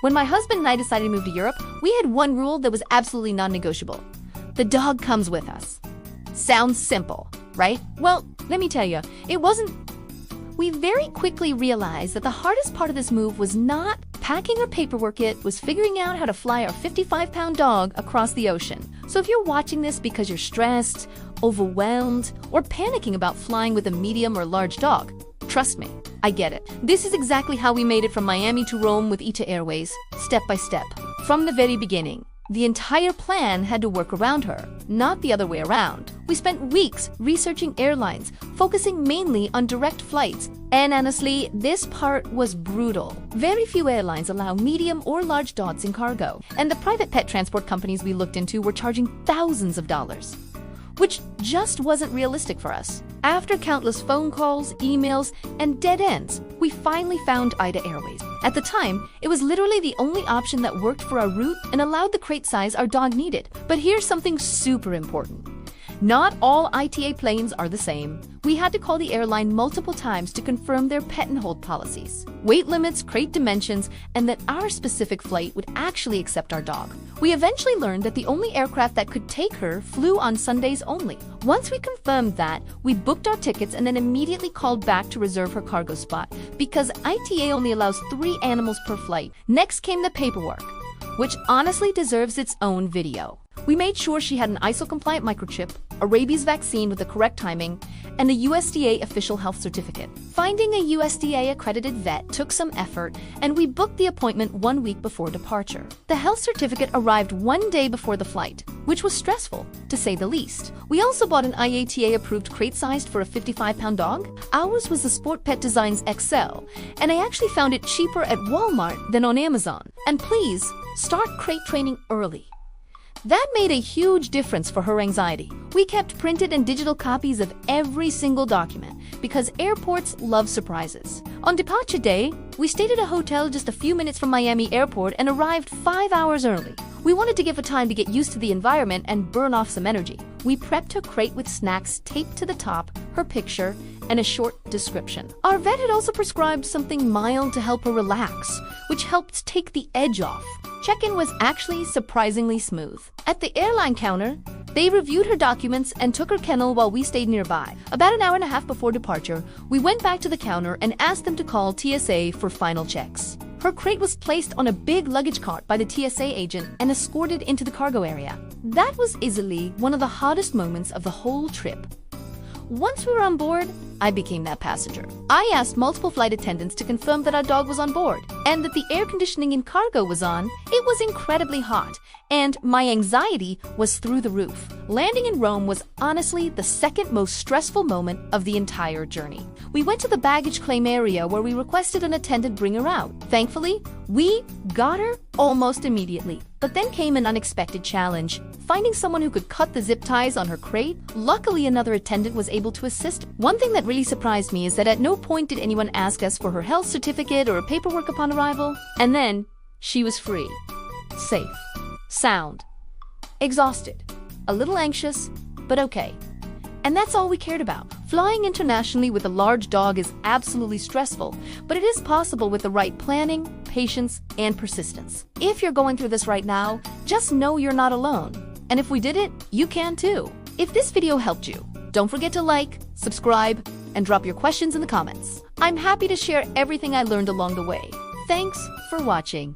When my husband and I decided to move to Europe, we had one rule that was absolutely non-negotiable. The dog comes with us. Sounds simple, right? Well, let me tell you, it wasn't. We very quickly realized that the hardest part of this move was not packing our paperwork, it was figuring out how to fly our 55-pound dog across the ocean. So if you're watching this because you're stressed, overwhelmed, or panicking about flying with a medium or large dog, trust me, I get it. This is exactly how we made it from Miami to Rome with ITA Airways, step by step. From the very beginning, the entire plan had to work around her, not the other way around. We spent weeks researching airlines, focusing mainly on direct flights. And honestly, this part was brutal. Very few airlines allow medium or large dogs in cargo, and the private pet transport companies we looked into were charging thousands of dollars, which just wasn't realistic for us. After countless phone calls, emails, and dead ends, we finally found ITA Airways. At the time, it was literally the only option that worked for our route and allowed the crate size our dog needed. But here's something super important. Not all ITA planes are the same. We had to call the airline multiple times to confirm their pet and hold policies, weight limits, crate dimensions, and that our specific flight would actually accept our dog. We eventually learned that the only aircraft that could take her flew on Sundays only. Once we confirmed that, we booked our tickets and then immediately called back to reserve her cargo spot because ITA only allows 3 animals per flight. Next came the paperwork, which honestly deserves its own video. We made sure she had an ISO-compliant microchip, a rabies vaccine with the correct timing, and a USDA official health certificate. Finding a USDA-accredited vet took some effort, and we booked the appointment 1 week before departure. The health certificate arrived 1 day before the flight, which was stressful, to say the least. We also bought an IATA-approved crate-sized for a 55-pound dog. Ours was the Sport Pet Designs XL, and I actually found it cheaper at Walmart than on Amazon. And please, start crate training early. That made a huge difference for her anxiety. We kept printed and digital copies of every single document because airports love surprises. On departure day, we stayed at a hotel just a few minutes from Miami Airport and arrived 5 hours early. We wanted to give her time to get used to the environment and burn off some energy. We prepped her crate with snacks taped to the top, her picture, and a short description. Our vet had also prescribed something mild to help her relax, which helped take the edge off. Check-in was actually surprisingly smooth. At the airline counter, they reviewed her documents and took her kennel while we stayed nearby. About an hour and a half before departure, we went back to the counter and asked them to call TSA for final checks. Her crate was placed on a big luggage cart by the TSA agent and escorted into the cargo area. That was easily one of the hottest moments of the whole trip. Once we were on board, I became that passenger. I asked multiple flight attendants to confirm that our dog was on board and that the air conditioning in cargo was on. It was incredibly hot, and my anxiety was through the roof. Landing in Rome was honestly the second most stressful moment of the entire journey. We went to the baggage claim area where we requested an attendant bring her out. Thankfully, we got her almost immediately. But then came an unexpected challenge, finding someone who could cut the zip ties on her crate. Luckily, another attendant was able to assist. One thing that really surprised me is that at no point did anyone ask us for her health certificate or paperwork upon arrival. And then, she was free, safe, sound, exhausted, a little anxious, but okay. And that's all we cared about. Flying internationally with a large dog is absolutely stressful, but it is possible with the right planning, patience, and persistence. If you're going through this right now, just know you're not alone. And if we did it, you can too. If this video helped you, don't forget to like, subscribe, and drop your questions in the comments. I'm happy to share everything I learned along the way. Thanks for watching.